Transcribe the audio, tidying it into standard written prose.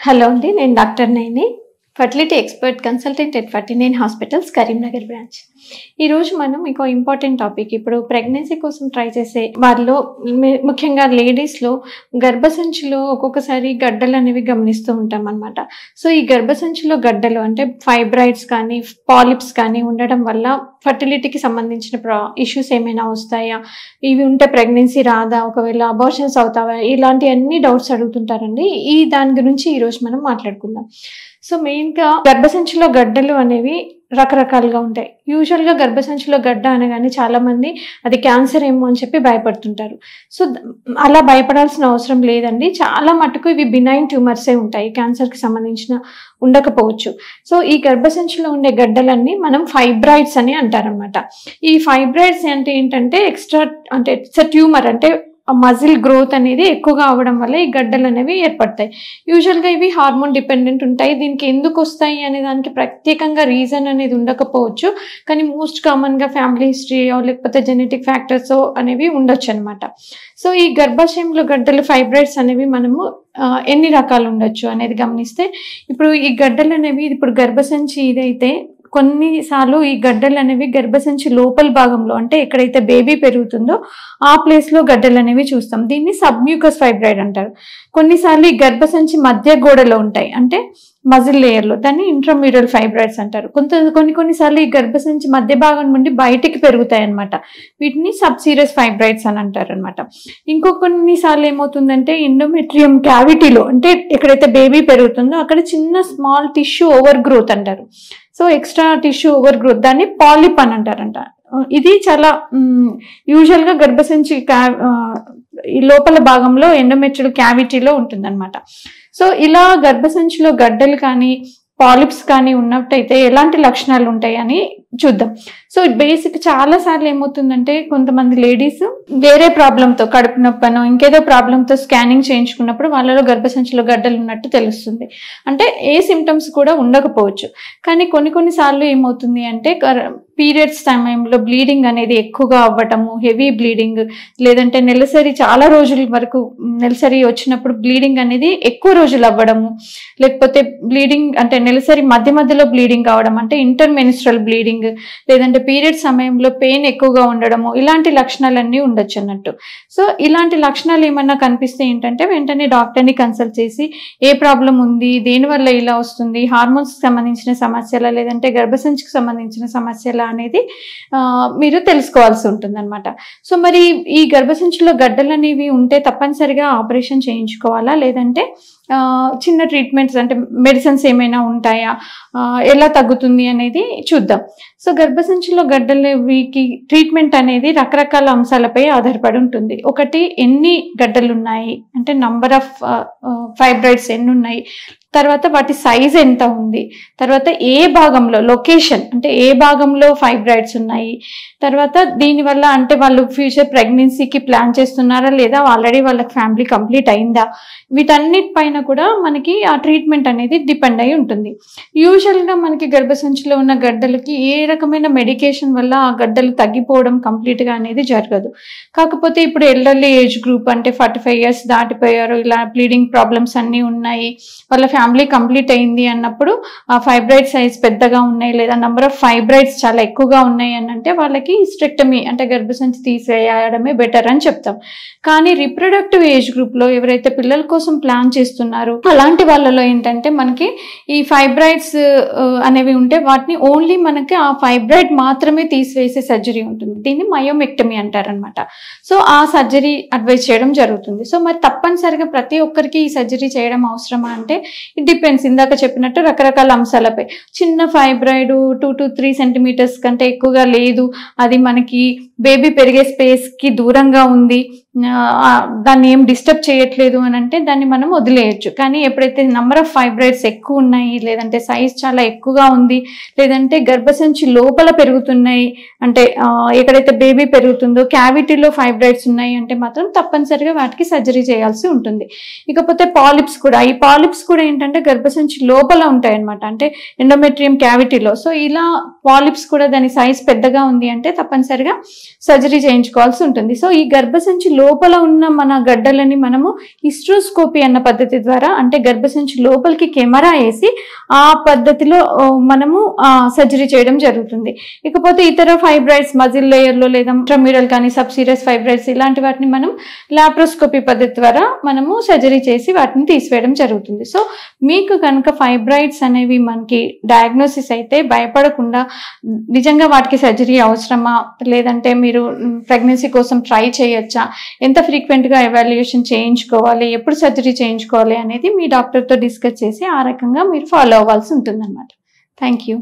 Hello అండి, నేను doctor Naini, fertility expert consultant at 49 hospitals Karimnagar branch. ఈరోజు మనం ఇంకో ఇంపార్టెంట్ టాపిక్, ఇప్పుడు ప్రెగ్నెన్సీ కోసం ట్రై చేసే వారిలో ముఖ్యంగా లేడీస్లో గర్భసంచిలో ఒక్కొక్కసారి గడ్డలు అనేవి గమనిస్తూ ఉంటాం అనమాట. సో ఈ గర్భసంచిలో గడ్డలు అంటే ఫైబ్రాయిడ్స్ కానీ పాలిప్స్ కానీ ఉండడం వల్ల ఫర్టిలిటీకి సంబంధించిన ఇష్యూస్ ఏమైనా వస్తాయా, ఇవి ఉంటే ప్రెగ్నెన్సీ రాదా, ఒకవేళ అబార్షన్స్ అవుతావా, ఇలాంటి అన్ని డౌట్స్ అడుగుతుంటారండి. దాని గురించి ఈరోజు మనం మాట్లాడుకుందాం. సో మెయిన్గా గర్భసంచిలో గడ్డలు అనేవి రకరకాలుగా ఉంటాయి. యూజువల్గా గర్భసంచిలో గడ్డ అనగానే చాలామంది అది క్యాన్సర్ ఏమో అని చెప్పి భయపడుతుంటారు. సో అలా భయపడాల్సిన అవసరం లేదండి. చాలా మటుకు ఇవి బినైన్ ట్యూమర్సే ఉంటాయి, క్యాన్సర్కి సంబంధించిన ఉండకపోవచ్చు. సో ఈ గర్భసంచిలో ఉండే గడ్డలన్నీ మనం ఫైబ్రాయిడ్స్ అని అంటారనమాట. ఈ ఫైబ్రాయిడ్స్ అంటే ఏంటంటే ఎక్స్ట్రా అంటే ఇట్స్ ట్యూమర్, అంటే మజిల్ గ్రోత్ అనేది ఎక్కువగా అవ్వడం వల్ల ఈ గడ్డలు అనేవి ఏర్పడతాయి. యూజువల్గా ఇవి హార్మోన్ డిపెండెంట్ ఉంటాయి. దీనికి ఎందుకు వస్తాయి అనే దానికి ప్రత్యేకంగా రీజన్ అనేది ఉండకపోవచ్చు, కానీ మోస్ట్ కామన్గా ఫ్యామిలీ హిస్టరీ లేకపోతే జెనెటిక్ ఫ్యాక్టర్స్ అనేవి ఉండొచ్చు అనమాట. సో ఈ గర్భాశయంలో గడ్డలు ఫైబ్రాయిడ్స్ అనేవి మనము ఎన్ని రకాలు ఉండొచ్చు అనేది గమనిస్తే, ఇప్పుడు ఈ గడ్డలు అనేవి ఇప్పుడు గర్భసంచి ఇదైతే కొన్నిసార్లు ఈ గడ్డలు అనేవి గర్భసంచి లోపల భాగంలో, అంటే ఎక్కడైతే బేబీ పెరుగుతుందో ఆ ప్లేస్లో గడ్డలు అనేవి చూస్తాం. దీన్ని సబ్మ్యూకస్ ఫైబ్రాయిడ్ అంటారు. కొన్నిసార్లు ఈ గర్భసంచి మధ్య గోడలో ఉంటాయి, అంటే మజిల్ లేయర్లో, దాన్ని ఇంట్రామ్యూరల్ ఫైబ్రాయిడ్స్ అంటారు. కొన్నిసార్లు ఈ గర్భసంచి మధ్య భాగం నుండి బయటికి పెరుగుతాయి అనమాట. వీటిని సబ్సీరియస్ ఫైబ్రాయిడ్స్ అని అంటారు అనమాట. కొన్నిసార్లు ఏమవుతుందంటే ఎండోమెట్రియం క్యావిటీలో, అంటే ఎక్కడైతే బేబీ పెరుగుతుందో అక్కడ చిన్న స్మాల్ టిష్యూ ఓవర్ గ్రోత్ అంటారు. So extra tissue over growth, దాన్ని పాలిప్ అని అంటారంట. ఇది చాలా యూజువల్గా గర్భసంచి ఈ లోపల భాగంలో ఎండోమెట్రియల్ క్యావిటీలో ఉంటుందన్నమాట. సో ఇలా గర్భసంచిలో గడ్డలు కానీ పాలిప్స్ కానీ ఉన్నట్టయితే ఎలాంటి లక్షణాలు ఉంటాయి అని చూద్దాం. సో బేసిక్ చాలా సార్లు ఏమవుతుందంటే, కొంతమంది లేడీస్ వేరే ప్రాబ్లంతో, కడుపు నొప్పనో ఇంకేదో ప్రాబ్లంతో స్కానింగ్ చేయించుకున్నప్పుడు వాళ్ళలో గర్భసంచిలో గడ్డలు ఉన్నట్టు తెలుస్తుంది. అంటే ఏ సిమ్టమ్స్ కూడా ఉండకపోవచ్చు, కానీ కొన్నిసార్లు ఏమవుతుంది అంటే పీరియడ్స్ సమయంలో బ్లీడింగ్ అనేది ఎక్కువగా అవ్వటము, హెవీ బ్లీడింగ్, లేదంటే నెలసరి చాలా రోజుల వరకు నెలసరి వచ్చినప్పుడు బ్లీడింగ్ అనేది ఎక్కువ రోజులు అవ్వడము, లేకపోతే బ్లీడింగ్ అంటే నెలసరి మధ్యలో బ్లీడింగ్ కావడం, అంటే ఇంటర్మెన్స్ట్రల్ బ్లీడింగ్, లేదంటే పీరియడ్ సమయంలో పెయిన్ ఎక్కువగా ఉండడము, ఇలాంటి లక్షణాలన్నీ ఉండొచ్చు అన్నట్టు. సో ఇలాంటి లక్షణాలు ఏమన్నా కనిపిస్తే ఏంటంటే వెంటనే డాక్టర్ని కన్సల్ట్ చేసి ఏ ప్రాబ్లం ఉంది, దేనివల్ల ఇలా వస్తుంది, హార్మోన్స్కి సంబంధించిన సమస్యల లేదంటే గర్భసంచికి సంబంధించిన సమస్యల అనేది మీరు తెలుసుకోవాల్సి ఉంటుంది అనమాట. సో మరి ఈ గర్భసంచిలో గడ్డలు అనేవి ఉంటే తప్పనిసరిగా ఆపరేషన్ చేయించుకోవాలా, లేదంటే చిన్న ట్రీట్మెంట్స్ అంటే మెడిసిన్స్ ఏమైనా ఉంటాయా, ఎలా తగ్గుతుంది అనేది చూద్దాం. సో గర్భసంచిలో గడ్డలకి ట్రీట్మెంట్ అనేది రకరకాల అంశాలపై ఆధారపడి ఉంటుంది. ఒకటి, ఎన్ని గడ్డలు ఉన్నాయి, అంటే నంబర్ ఆఫ్ ఫైబ్రాయిడ్స్ ఎన్ని ఉన్నాయి, తర్వాత వాటి సైజ్ ఎంత ఉంది, తర్వాత ఏ భాగంలో లొకేషన్, అంటే ఏ భాగంలో ఫైబ్రాయిడ్స్ ఉన్నాయి, తర్వాత దీనివల్ల అంటే వాళ్ళు ఫ్యూచర్ ప్రెగ్నెన్సీకి ప్లాన్ చేస్తున్నారా లేదా, ఆల్రెడీ వాళ్ళకి ఫ్యామిలీ కంప్లీట్ అయిందా, వీటన్నిటిపైన కూడా మనకి ఆ ట్రీట్మెంట్ అనేది డిపెండ్ అయి ఉంటుంది. యూజువల్గా మనకి గర్భసంచిలో ఉన్న గడ్డలకి ఏ రకమైన మెడికేషన్ వల్ల ఆ గడ్డలు తగ్గిపోవడం కంప్లీట్గా అనేది జరగదు. కాకపోతే ఇప్పుడు ఎల్డర్లీ ఏజ్ గ్రూప్, అంటే 45 years దాటిపోయారు, ఇలా బ్లీడింగ్ ప్రాబ్లమ్స్ అన్నీ ఉన్నాయి, వాళ్ళ ఫ్యామిలీ కంప్లీట్ అయింది అన్నప్పుడు ఆ ఫైబ్రాయిడ్ సైజ్ పెద్దగా ఉన్నాయి, లేదా నంబర్ ఆఫ్ ఫైబ్రాయిడ్స్ చాలా ఎక్కువగా ఉన్నాయి అని అంటే వాళ్ళకి హిస్టెక్టమీ అంటే గర్భసంచి తీసేయడమే బెటర్ అని చెప్తాం. కానీ రిప్రొడక్టివ్ ఏజ్ గ్రూప్లో ఎవరైతే పిల్లల కోసం ప్లాన్ చేస్తున్నారో అలాంటి వాళ్ళలో ఏంటంటే మనకి ఈ ఫైబ్రాయిడ్స్ అనేవి ఉంటే వాటిని ఓన్లీ మనకి ఆ ఫైబ్రాయిడ్ మాత్రమే తీసివేసే సర్జరీ ఉంటుంది. దీన్ని మయోమెక్టమీ అంటారనమాట. సో ఆ సర్జరీ అడ్వైజ్ చేయడం జరుగుతుంది. సో మరి తప్పనిసరిగా ప్రతి ఒక్కరికి ఈ సర్జరీ చేయడం అవసరమా అంటే ఇట్ డిపెండ్స్. ఇందాక చెప్పినట్టు రకరకాల అంశాలపై, చిన్న ఫైబ్రాయిడ్ 2 to 3 centimeters కంటే ఎక్కువగా లేదు, అది మనకి బేబీ పెరిగే స్పేస్కి దూరంగా ఉంది, దాన్ని ఏం డిస్టర్బ్ చేయట్లేదు అని అంటే దాన్ని మనం వదిలేయచ్చు. కానీ ఎప్పుడైతే నంబర్ ఆఫ్ ఫైబ్రాయిడ్స్ ఎక్కువ ఉన్నాయి, లేదంటే సైజ్ చాలా ఎక్కువగా ఉంది, లేదంటే గర్భసంచి లోపల పెరుగుతున్నాయి, అంటే ఎక్కడైతే బేబీ పెరుగుతుందో క్యావిటీలో ఫైబ్రాయిడ్స్ ఉన్నాయి అంటే మాత్రం తప్పనిసరిగా వాటికి సర్జరీ చేయాల్సి ఉంటుంది. ఇకపోతే పాలిప్స్ కూడా, ఈ పాలిప్స్ కూడా ఏంటంటే గర్భసంచి లోపల ఉంటాయి అనమాట, అంటే ఎండోమెట్రియం క్యావిటీలో. సో ఇలా పాలిప్స్ కూడా దాని సైజ్ పెద్దగా ఉంది అంటే తప్పనిసరిగా సర్జరీ చేయించుకోవాల్సి ఉంటుంది. సో ఈ గర్భసంచి లోపల ఉన్న మన గడ్డలని మనము హిస్ట్రోస్కోపీ అన్న పద్ధతి ద్వారా, అంటే గర్భసంచి లోపలికి కెమెరా వేసి ఆ పద్ధతిలో మనము సర్జరీ చేయడం జరుగుతుంది. ఇకపోతే ఇతర ఫైబ్రాయిడ్స్ మజిల్ లేయర్లో లేదా ఇంట్రామ్యూరల్ కానీ సబ్సీరియస్ ఫైబ్రాయిడ్స్ ఇలాంటి వాటిని మనం లాప్రోస్కోపీ పద్ధతి ద్వారా మనము సర్జరీ చేసి వాటిని తీసివేయడం జరుగుతుంది. సో మీకు కనుక ఫైబ్రాయిడ్స్ అనేవి మనకి డయాగ్నోసిస్ అయితే భయపడకుండా నిజంగా వాటికి సర్జరీ అవసరమా, లేదంటే మీరు ప్రెగ్నెన్సీ కోసం ట్రై చేయొచ్చా, ఎంత ఫ్రీక్వెంట్గా ఎవాల్యుయేషన్ చేయించుకోవాలి, ఎప్పుడు సర్జరీ చేయించుకోవాలి అనేది మీ డాక్టర్తో డిస్కస్ చేసి ఆ రకంగా మీరు ఫాలో అవ్వాల్సి ఉంటుంది అన్నమాట. Thank you.